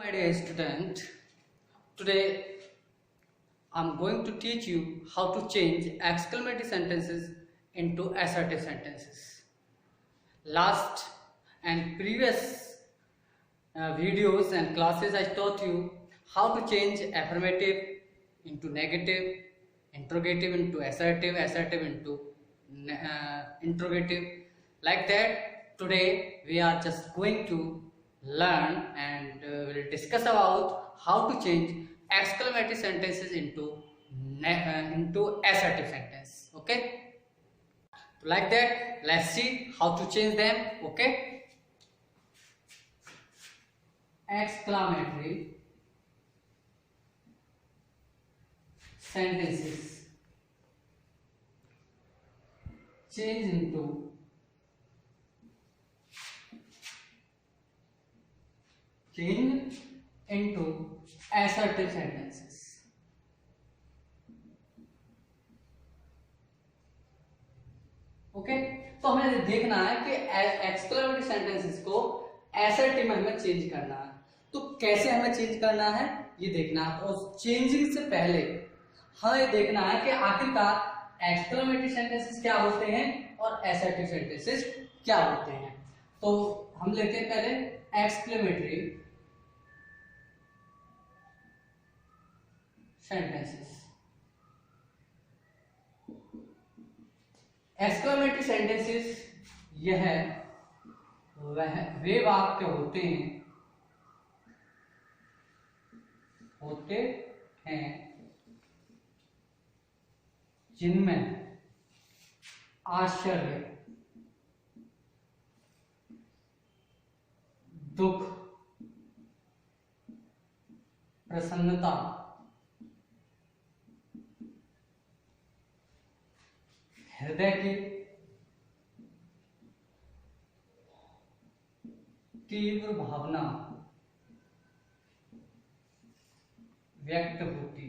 My dear student, today I'm going to teach you how to change exclamatory sentences into assertive sentences. Last and previous videos and classes I taught you how to change affirmative into negative, interrogative into assertive, assertive into interrogative. Like that, today we are just going to learn and we'll discuss about how to change exclamatory sentences into assertive sentence. Okay, like that, let's see how to change them. Okay, exclamatory sentences change into assertive sentences. Okay, तो हमें देखना है कि exclamatory sentences को assertive में हमें change करना है। तो कैसे हमें चेंज करना है ये देखना है। और चेंजिंग से पहले हमें देखना है कि आखिरकार एक्सक्लेमेटरी सेंटेंसेस क्या होते हैं और असर्टिव सेंटेंसेस क्या होते हैं। तो हम लेते हैं पहले एक्सक्लेमेटरी सेंटेंसेस। एक्सक्लेमेटरी सेंटेंसेस यह वे वाक्य होते हैं जिनमें आश्चर्य, दुख, प्रसन्नता, हृदय की तीव्र भावना व्यक्त होती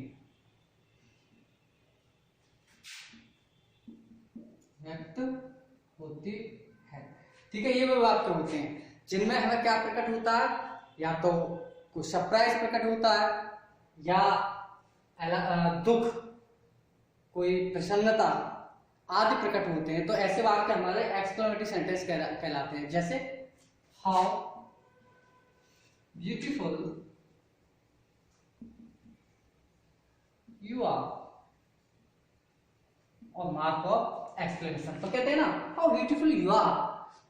है। ठीक है, ये वो वाक्य होते हैं जिनमें हमें क्या प्रकट होता है, या तो कुछ सरप्राइज प्रकट होता है, या दुख, कोई प्रसन्नता आदि प्रकट होते हैं। तो ऐसे वाक्य हमारे एक्सक्लेमेटरी सेंटेंस कहलाते हैं। जैसे हाउ ब्यूटीफुल यू आर, और मार्क ऑफ एक्सक्लेमेशन। तो कहते हैं ना हाउ ब्यूटीफुल यू आर,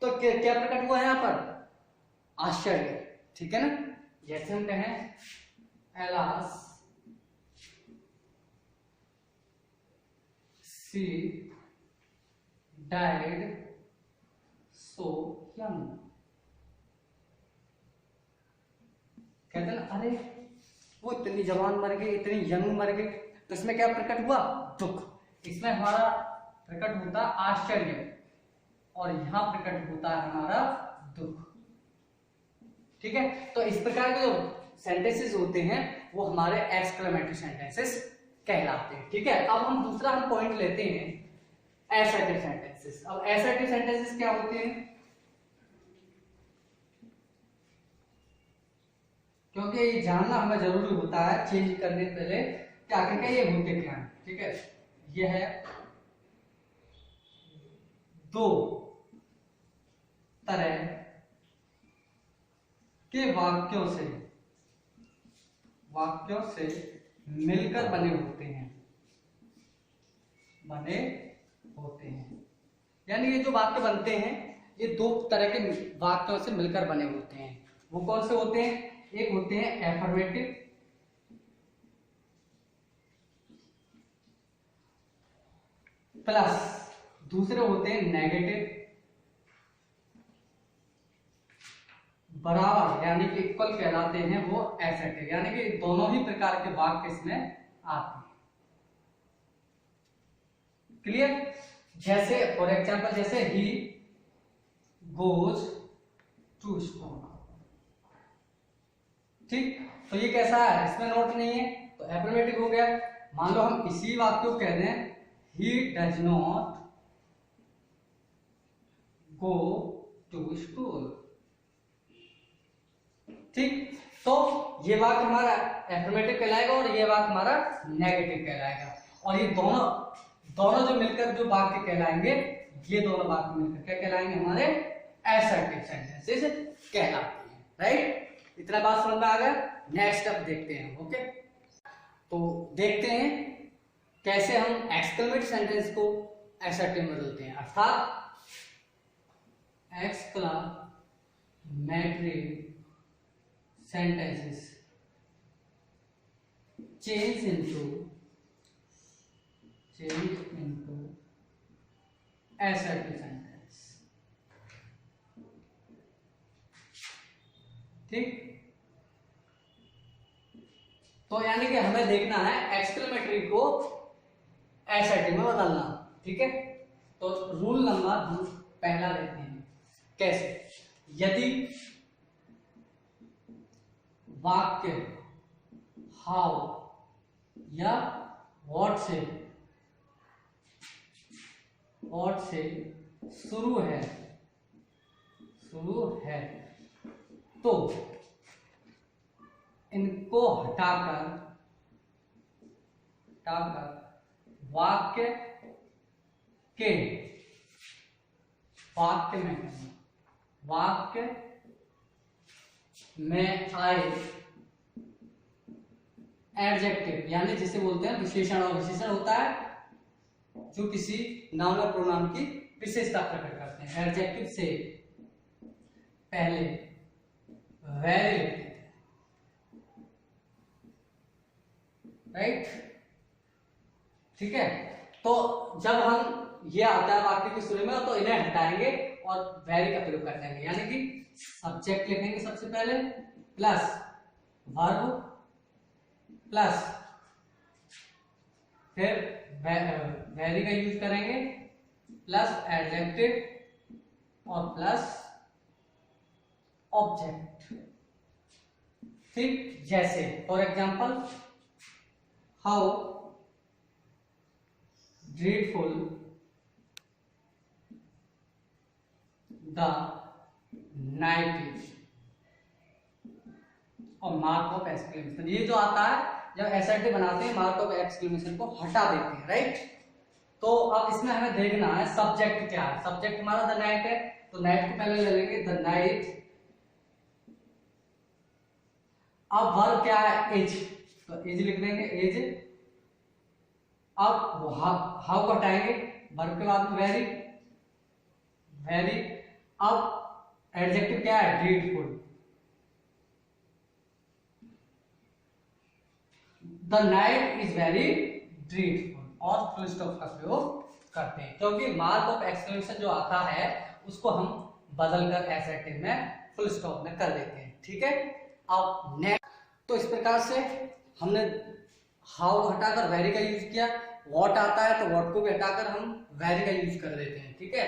तो क्या प्रकट हुआ है यहाँ पर? आश्चर्य। ठीक है ना। जैसे हम कहें alas she died so young. कहते हैं ना अरे वो इतनी जवान मर गई, इतनी यंग मर गई। तो इसमें क्या प्रकट हुआ? दुख। इसमें हमारा प्रकट होता है आश्चर्य, और यहां प्रकट होता है हमारा दुख। ठीक है, तो इस प्रकार के जो सेंटेंसेस होते हैं वो हमारे एक्सक्लेमेटरी सेंटेंसेस कहलाते हैं। ठीक है, अब हम दूसरा पॉइंट लेते हैं असर्टिव सेंटेंसेस। अब असर्टिव सेंटेंसेस क्या होते हैं? क्योंकि ये जानना हमें जरूरी होता है चेंज करने से पहले कि आखिर ये होते क्या है। ठीक है, ये है दो तरह के वाक्यों से मिलकर बने होते हैं। यानी ये जो वाक्य बनते हैं ये दो तरह के वाक्यों से मिलकर बने होते हैं। वो कौन से होते हैं? एक होते हैं एफर्मेटिव प्लस दूसरे होते हैं नेगेटिव बराबर, यानी कि इक्वल कहलाते हैं वो असर्टिव। यानी कि दोनों ही प्रकार के वाक्य इसमें आते हैं। क्लियर? जैसे फॉर एग्जांपल जैसे ही गोज टू स्कूल। ठीक, तो ये कैसा है? इसमें नोट नहीं है तो एफर्मेटिव हो गया। मान लो हम इसी वाक्य को कह रहे हैं he does not go to school. ठीक, तो ये वाक्य हमारा एफर्मेटिव कहलाएगा और ये वाक्य हमारा नेगेटिव कहलाएगा। और ये दोनों जो मिलकर जो वाक्य कहलाएंगे, ये दोनों वाक्य मिलकर क्या कहलाएंगे, हमारे असर्टिव सेंटेंसेस कहलाते हैं। राइट, इतना बात समझ में आ गया। नेक्स्ट अब देखते हैं। ओके, तो देखते हैं कैसे हम एक्सक्लेमेटरी सेंटेंस को असर्टिव में बदलते हैं, अर्थात exclamatory sentences change into assertive sentence। ठीक, तो यानी कि हमें देखना है एक्सक्लेमेटरी को असर्टिव में बदलना। ठीक है, तो रूल नंबर हम पहला देखते हैं कैसे। यदि वाक्य हाउ या व्हाट से शुरू है तो इनको हटाकर वाक्य में आए एडजेक्टिव, यानी जिसे बोलते हैं विशेषण। और विशेषण होता है जो किसी नाउन या प्रोनाउन की विशेषता प्रकट करते हैं। एडजेक्टिव से पहले वेरी लिखते थे। राइट, ठीक है, तो जब हम ये आता है वाक्य के शुरू में तो इन्हें हटाएंगे और वेरी का प्रयोग कर देंगे, यानी कि सब्जेक्ट लिखेंगे सबसे पहले प्लस वर्ब प्लस फिर वेरी का यूज करेंगे प्लस एडजेक्टिव और प्लस ऑब्जेक्ट। ठीक, जैसे for example how dreadful the night is, और मार्क ऑफ एक्सक्लेमेशन। ये जो आता है जब असर्टिव बनाते हैं मार्क ऑफ एक्सक्लेमेशन को हटा देते हैं। राइट, तो अब इसमें हमें देखना है सब्जेक्ट क्या है। सब्जेक्ट हमारा द नाइट है, तो नाइट को पहले ले लेंगे द नाइट। अब वर्ब क्या है, इज, तो इज लिख देंगे इज। अब हाउ को हटाएंगे, वर्ब के बाद में वेरी। अब एडजेक्टिव क्या है, ड्रीडफुल। द नाइट इज वेरी ड्रीडफुल, और फुल स्टॉप का प्रयोग करते हैं, क्योंकि मार्क ऑफ एक्सक्लेमेशन जो आता है उसको हम बदलकर असर्टिव में फुल स्टॉप में कर देते हैं। ठीक है, अब नेक्स्ट, तो इस प्रकार से हमने हाउ हटाकर वेरी का यूज किया। व्हाट आता है तो व्हाट को भी हटाकर हम वेरी का यूज कर देते हैं। ठीक है,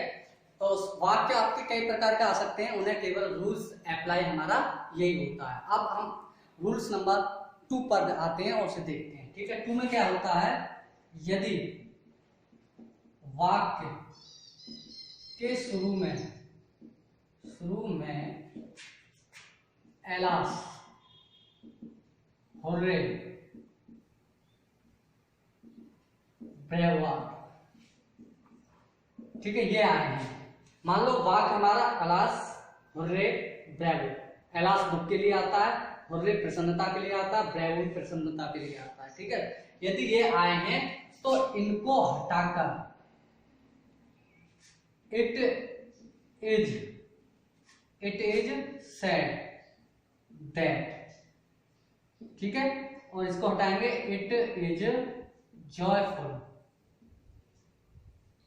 तो वाक्य आपके कई प्रकार के आ सकते हैं, उन्हें केवल रूल्स अप्लाई हमारा यही होता है। अब हम रूल्स नंबर 2 पर आते हैं और उसे देखते हैं। ठीक है, 2 में क्या होता है, यदि वाक्य के शुरू में एलास, होर्रे, ब्रेवा, ठीक है, ये आए हैं। मान लो वाक्य हमारा अलास, हुर्रे, ब्रेवो। एलास दुख के लिए आता है, हुर्रे प्रसन्नता के लिए आता है, ब्रेवो प्रसन्नता के लिए आता है। ठीक है, यदि ये आए हैं तो इनको हटाकर इट इज सैड दैट, ठीक है, और इसको हटाएंगे it is joyful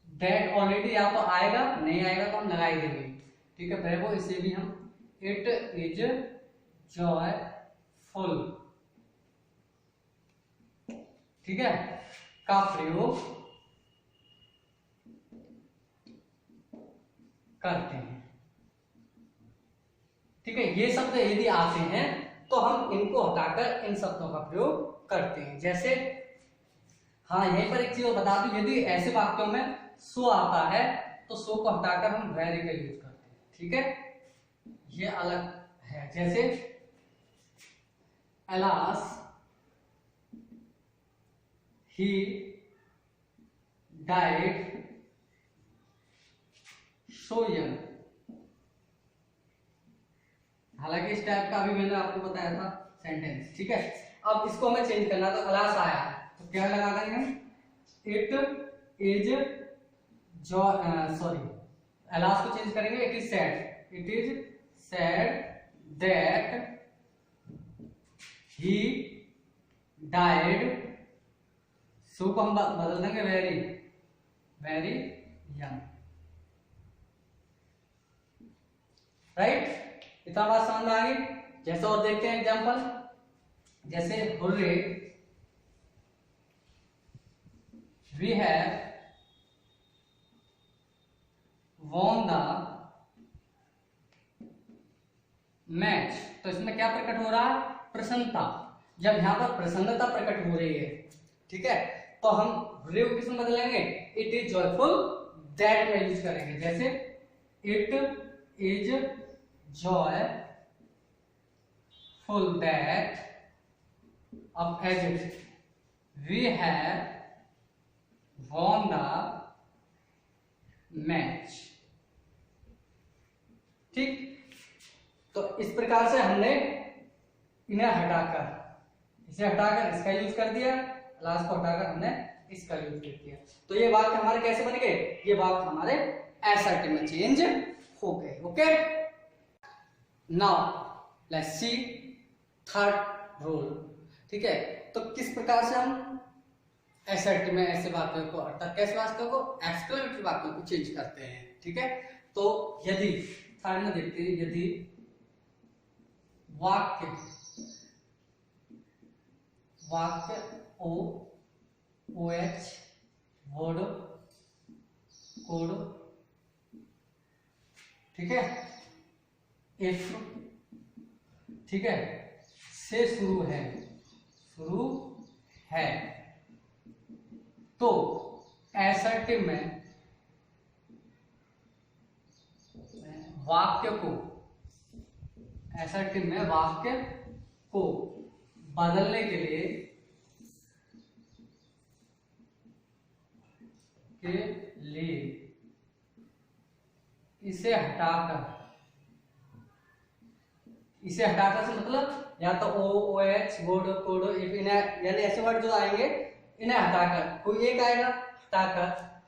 that. Already या तो आएगा, नहीं आएगा तो हम लगा ही देंगे। ठीक है, ब्रेवो, इसे भी हम इट इज जॉयफुल, ठीक है, का प्रयोग करते हैं। ठीक है, ये शब्द यदि आते हैं तो हम इनको हटाकर इन शब्दों का प्रयोग करते हैं। जैसे, हाँ, यहीं पर एक चीज बता दूं, यदि ऐसे वाक्यों में सो आता है तो सो को हटाकर हम वेरी का यूज करते हैं। ठीक है, ये अलग है। जैसे alas he died so young। हालांकि इस टाइप का अभी मैंने आपको बताया था सेंटेंस, ठीक है। अब इसको हमें चेंज करना, तो अलास आया तो क्या लगा देंगे हम, इट इज सॉरी, अलास को चेंज करेंगे it is sad, it is sad that he died, so को हम बदल देंगे वेरी वेरी यंग, राइट। इतना बात समझ में आ गई। जैसे और देखते हैं एग्जांपल, जैसे hurray we have won the match. तो इसमें क्या प्रकट हो रहा है, प्रसन्नता। जब यहां पर प्रसन्नता प्रकट हो रही है, ठीक है, तो हम हुर्रे को किसमें बदलेंगे, इट इज जॉयफुल दैट में यूज करेंगे। जैसे it is joyful that, of adjective, we have won the match, ठीक। तो इस प्रकार से हमने इन्हें हटाकर, इसे हटाकर इसका यूज कर दिया, लास्ट को हटाकर हमने इसका यूज कर दिया। तो ये वाक्य हमारे कैसे बन गए, ये वाक्य हमारे असर्टिव में चेंज हो गए। Okay, now let's see third rule, ठीक है। तो किस प्रकार से हम असर्टिव में ऐसे वाक्यों को, अर्थात कैसे वाक्यों को, एक्सक्लेमेटरी वाक्यों को चेंज करते हैं, ठीक है। तो यदि थर्ड में देखते हैं, यदि वाक्य ओ ओ एच वर्ड कोड, ठीक है, इफ, ठीक है, से शुरू है तो असर्टिव में वाक्य को, असर्टिव में वाक्य को बदलने के लिए इसे हटाकर से मतलब या तो O H word code, if, इन्हें, यानी ऐसे वर्ड जो आएंगे इन्हें हटाकर कोई एक आएगा, हटाकर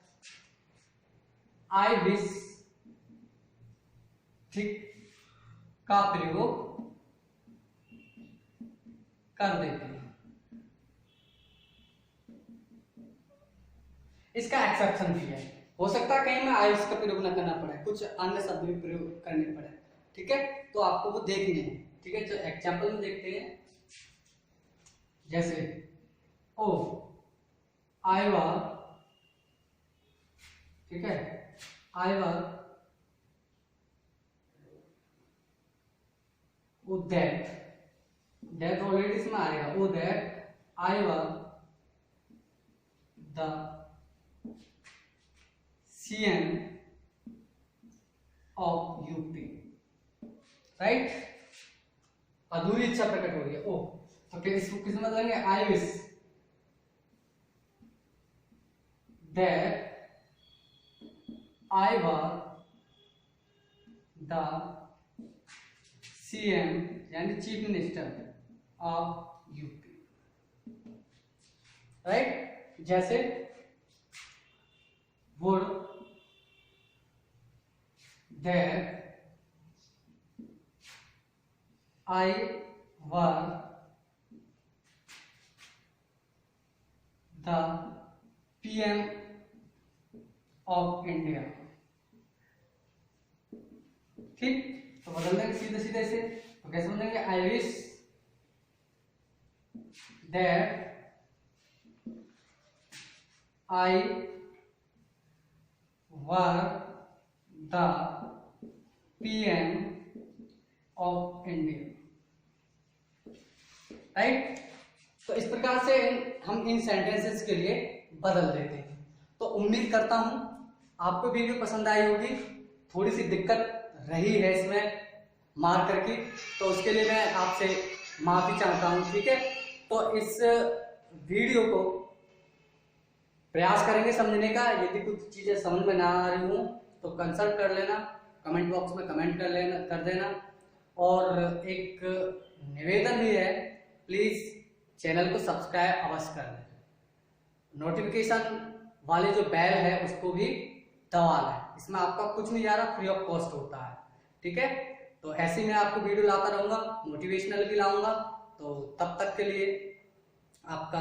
आई विश, ठीक, का प्रयोग कर देते हैं। इसका एक्सेप्शन भी है, हो सकता है कहीं में आई विश का प्रयोग न करना पड़े, कुछ अन्य शब्द भी प्रयोग करने पड़े, ठीक है। तो आपको वो देखने हैं, ठीक है। तो एग्जांपल में देखते हैं, जैसे ओ आई वाज, ठीक है, I was O that, that already इसमें आएगा, O that I was the CM of UP, right. अधूरी इच्छा प्रकट हो रही है, ओ, तो किस बदलेंगे, I wish that I was the CM यानी chief minister of UP, right. जैसे would that I was the PM of India, ठीक। तो बदल देंगे सीधे सीधे से, तो कैसे बदलेंगे, I wish that I were the PM of India, right. तो इस प्रकार से हम इन सेंटेंसेस के लिए बदल देते हैं। तो उम्मीद करता हूं आपको वीडियो पसंद आई होगी। थोड़ी सी दिक्कत रही है इसमें मार्कर की, तो उसके लिए मैं आपसे माफी चाहता हूँ, ठीक है। तो इस वीडियो को प्रयास करेंगे समझने का। यदि कुछ चीजें समझ में ना आ रही हूँ तो कंसल्ट कर लेना, कमेंट बॉक्स में कमेंट कर देना। और एक निवेदन भी है, प्लीज चैनल को सब्सक्राइब अवश्य कर लें। नोटिफिकेशन वाले जो बेल है उसको भी दबा लें। इसमें आपका कुछ नहीं जा रहा, फ्री ऑफ कॉस्ट होता है, ठीक है। तो ऐसे ही मैं आपको वीडियो लाता रहूंगा, मोटिवेशनल भी लाऊंगा। तो तब तक के लिए आपका